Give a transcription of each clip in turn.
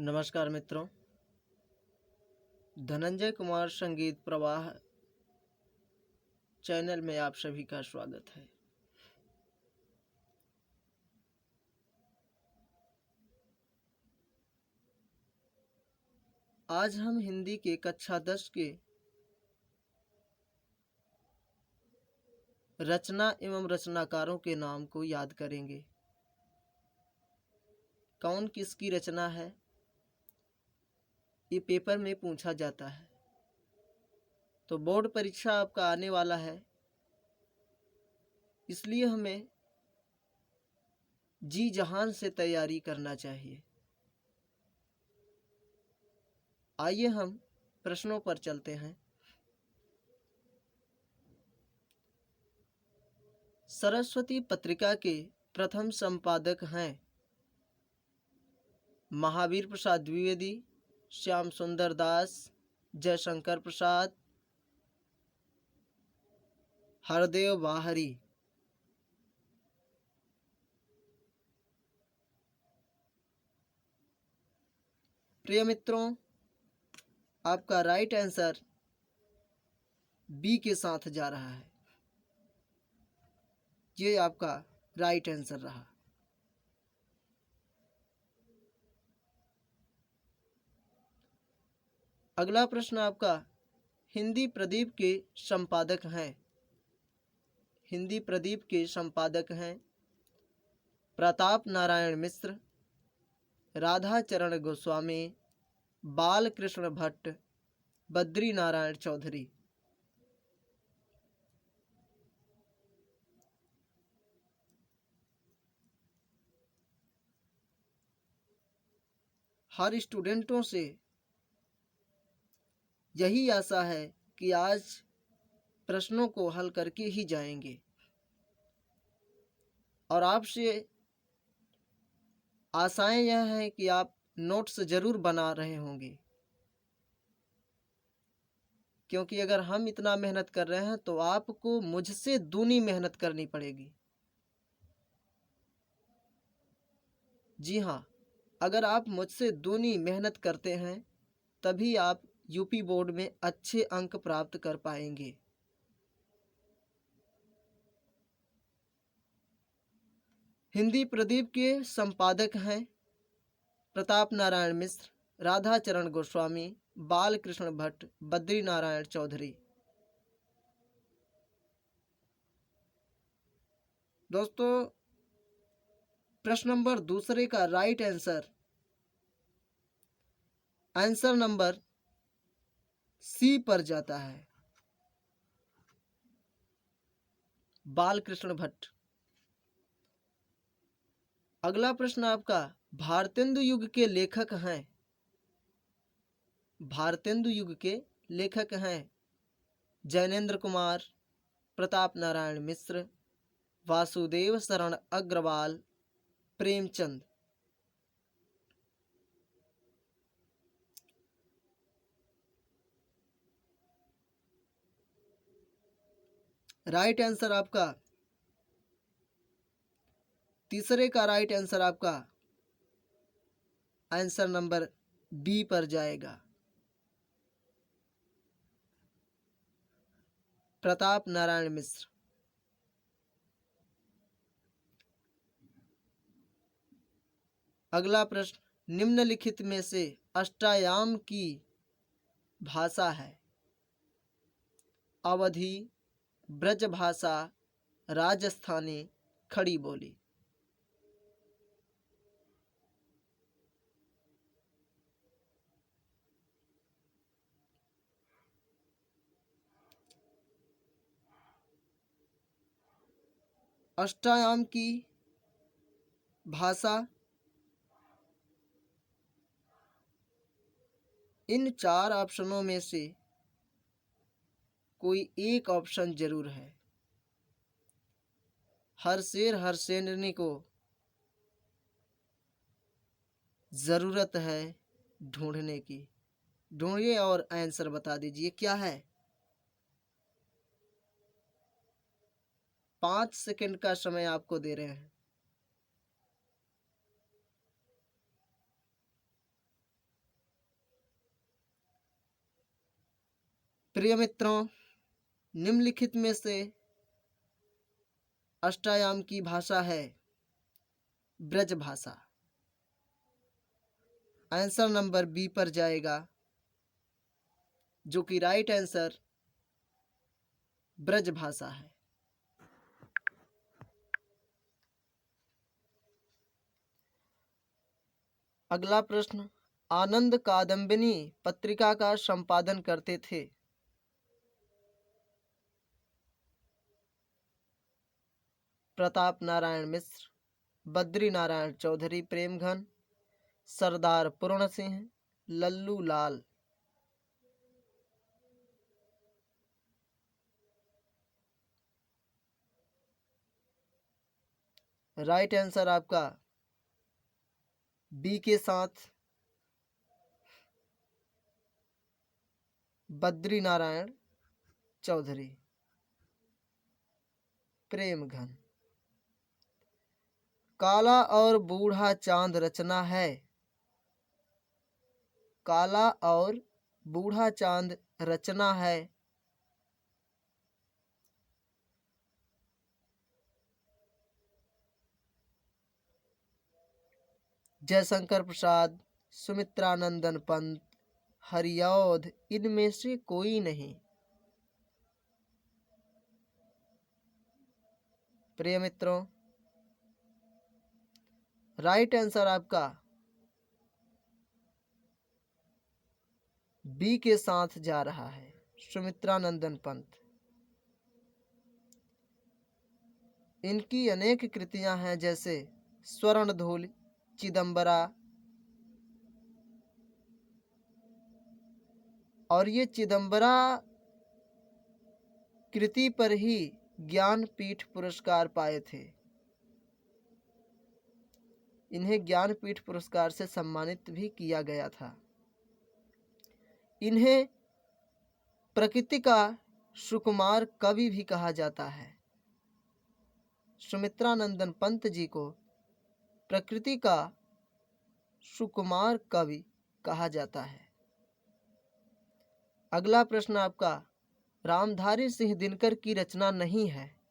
नमस्कार मित्रों, धनंजय कुमार संगीत प्रवाह चैनल में आप सभी का स्वागत है। आज हम हिंदी के कक्षा 10 के रचना एवं रचनाकारों के नाम को याद करेंगे। कौन किसकी रचना है, ये पेपर में पूछा जाता है। तो बोर्ड परीक्षा आपका आने वाला है, इसलिए हमें जी जहान से तैयारी करना चाहिए। आइए हम प्रश्नों पर चलते हैं। सरस्वती पत्रिका के प्रथम संपादक हैं महावीर प्रसाद द्विवेदी, श्याम सुंदर दास, जयशंकर प्रसाद, हरदेव बाहरी। प्रिय मित्रों, आपका राइट आंसर बी के साथ जा रहा है। ये आपका राइट आंसर रहा। अगला प्रश्न आपका हिंदी प्रदीप के संपादक हैं। हिंदी प्रदीप के संपादक हैं प्रताप नारायण मिश्र, राधा चरण गोस्वामी, बालकृष्ण भट्ट, बद्री नारायण चौधरी। हर स्टूडेंटों से यही आशा है कि आज प्रश्नों को हल करके ही जाएंगे और आपसे आशाएं यह हैं कि आप नोट्स जरूर बना रहे होंगे, क्योंकि अगर हम इतना मेहनत कर रहे हैं तो आपको मुझसे दूनी मेहनत करनी पड़ेगी। जी हाँ, अगर आप मुझसे दूनी मेहनत करते हैं तभी आप यूपी बोर्ड में अच्छे अंक प्राप्त कर पाएंगे। हिंदी प्रदीप के संपादक हैं प्रताप नारायण मिश्र, राधा चरण गोस्वामी, बालकृष्ण भट्ट, बद्री नारायण चौधरी। दोस्तों, प्रश्न नंबर दूसरे का राइट आंसर नंबर सी पर जाता है, बालकृष्ण भट्ट। अगला प्रश्न आपका भारतेंदु युग के लेखक हैं। भारतेंदु युग के लेखक हैं जैनेन्द्र कुमार, प्रताप नारायण मिश्र, वासुदेव शरण अग्रवाल, प्रेमचंद। राइट आंसर आपका तीसरे का राइट आंसर आपका आंसर नंबर बी पर जाएगा, प्रताप नारायण मिश्र। अगला प्रश्न निम्नलिखित में से अष्टायाम की भाषा है? अवधी, ब्रजभाषा, राजस्थानी, खड़ी बोली। अष्टायाम की भाषा इन चार ऑप्शनों में से कोई एक ऑप्शन जरूर है। हर शेर हर शेरनी को जरूरत है ढूंढने की। ढूंढिए और आंसर बता दीजिए क्या है। 5 सेकंड का समय आपको दे रहे हैं। प्रिय मित्रों, निम्नलिखित में से अष्टायाम की भाषा है ब्रज भाषा। आंसर नंबर बी पर जाएगा, जो कि राइट आंसर ब्रज भाषा है। अगला प्रश्न, आनंद कादम्बिनी पत्रिका का संपादन करते थे। प्रताप नारायण मिश्र, बद्री नारायण चौधरी प्रेमघन, सरदार पूर्ण सिंह, लल्लू लाल। राइट आंसर आपका बी के साथ बद्री नारायण चौधरी प्रेमघन। काला और बूढ़ा चांद रचना है। काला और बूढ़ा चांद रचना है। जयशंकर प्रसाद, सुमित्रानंदन पंत, हरिऔध, इनमें से कोई नहीं। प्रिय मित्रों, राइट आंसर आपका बी के साथ जा रहा है, सुमित्रानंदन पंत। इनकी अनेक कृतियां हैं, जैसे स्वर्णधूल, चिदंबरा, और ये चिदंबरा कृति पर ही ज्ञानपीठ पुरस्कार पाए थे। इन्हें ज्ञानपीठ पुरस्कार से सम्मानित भी किया गया था। इन्हें प्रकृति का सुकुमार कवि भी कहा जाता है। सुमित्रानंदन पंत जी को प्रकृति का सुकुमार कवि कहा जाता है। अगला प्रश्न आपका, रामधारी सिंह दिनकर की रचना नहीं है।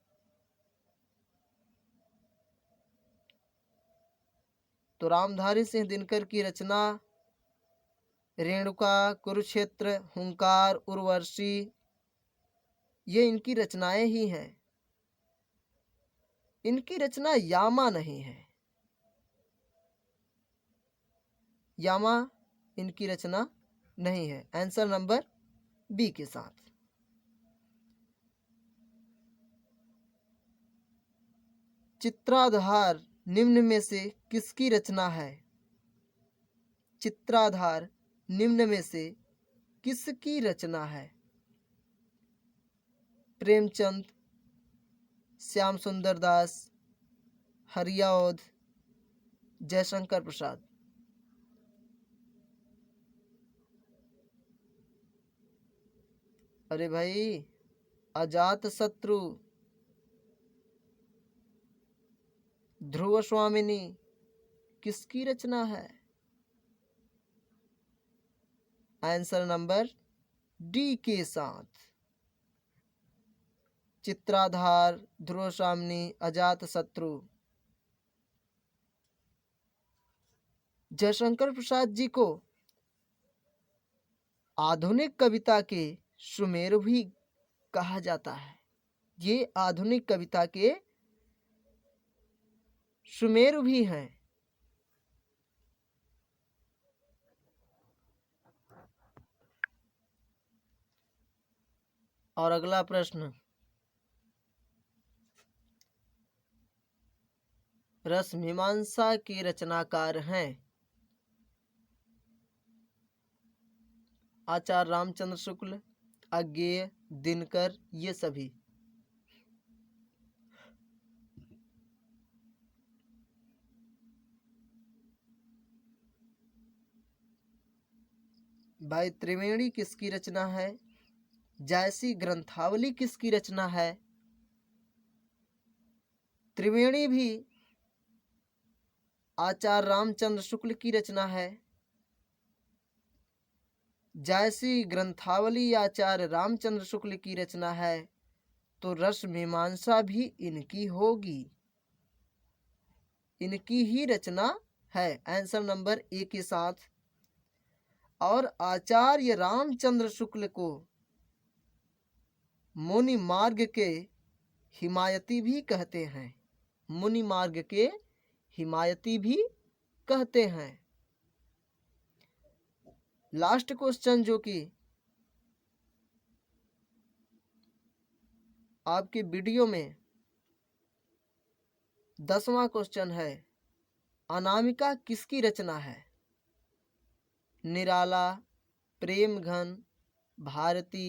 तो रामधारी सिंह दिनकर की रचना रेणुका, कुरुक्षेत्र, हुंकार, उर्वशी, ये इनकी रचनाएं ही हैं। इनकी रचना यामा नहीं है। यामा इनकी रचना नहीं है। आंसर नंबर बी के साथ। चित्राधार निम्न में से किसकी रचना है। चित्राधार निम्न में से किसकी रचना है। प्रेमचंद, श्याम सुंदर दास, हरिऔध, जयशंकर प्रसाद। अरे भाई, अजात शत्रु, ध्रुव स्वामिनी किसकी रचना है। आंसर नंबर डी के साथ। चित्राधार, ध्रुव स्वामिनी, अजात शत्रु। जयशंकर प्रसाद जी को आधुनिक कविता के सुमेरु भी कहा जाता है। ये आधुनिक कविता के सुमेरु भी हैं। और अगला प्रश्न, रसमीमांसा के रचनाकार हैं। आचार्य रामचंद्र शुक्ल, अज्ञेय, दिनकर, ये सभी। भाई, त्रिवेणी किसकी रचना है। जायसी ग्रंथावली किसकी रचना है। त्रिवेणी भी आचार्य रामचंद्र शुक्ल की रचना है। जैसी ग्रंथावली आचार्य रामचंद्र शुक्ल की रचना है तो रस मीमांसा भी इनकी होगी, इनकी ही रचना है। आंसर नंबर ए के साथ। और आचार्य रामचंद्र शुक्ल को मुनि मार्ग के हिमायती भी कहते हैं, मुनि मार्ग के हिमायती भी कहते हैं। लास्ट क्वेश्चन जो कि आपके वीडियो में 10वां क्वेश्चन है, अनामिका किसकी रचना है? निराला, प्रेमघन, भारती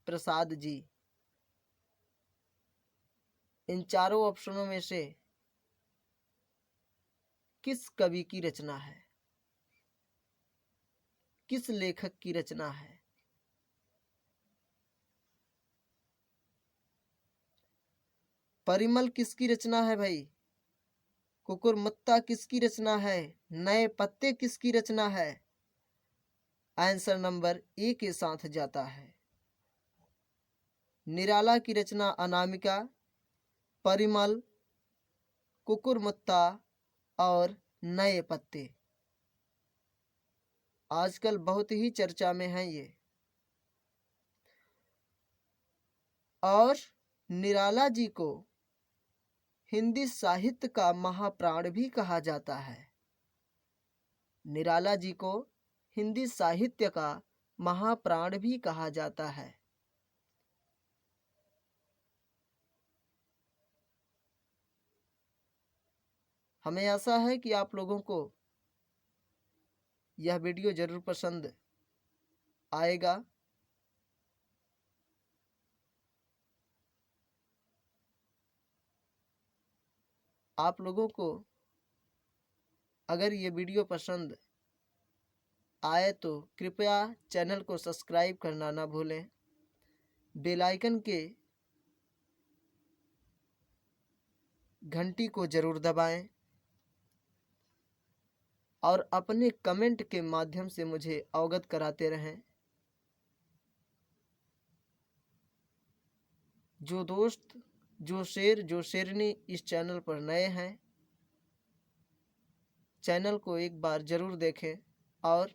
प्रसाद जी। इन चारों ऑप्शनों में से किस कवि की रचना है, किस लेखक की रचना है? परिमल किसकी रचना है भाई? कुकुरमुत्ता किसकी रचना है? नए पत्ते किसकी रचना है? आंसर नंबर ए के साथ जाता है। निराला की रचना अनामिका, परिमल, कुकुरमुत्ता और नए पत्ते। आजकल बहुत ही चर्चा में हैं ये। और निराला जी को हिंदी साहित्य का महाप्राण भी कहा जाता है। निराला जी को हिंदी साहित्य का महाप्राण भी कहा जाता है। हमें आशा है कि आप लोगों को यह वीडियो जरूर पसंद आएगा। आप लोगों को अगर ये वीडियो पसंद आए तो कृपया चैनल को सब्सक्राइब करना ना भूलें। बेल आइकन के घंटी को जरूर दबाएं और अपने कमेंट के माध्यम से मुझे अवगत कराते रहें। जो दोस्त, जो शेर, जो शेरनी इस चैनल पर नए हैं, चैनल को एक बार जरूर देखें और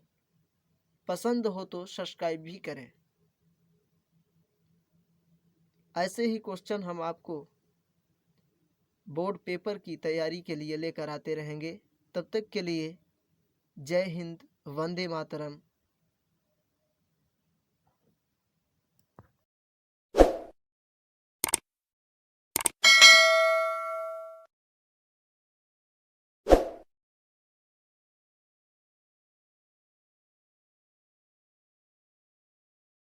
पसंद हो तो सब्सक्राइब भी करें। ऐसे ही क्वेश्चन हम आपको बोर्ड पेपर की तैयारी के लिए लेकर आते रहेंगे। तब तक के लिए जय हिंद, वंदे मातरम।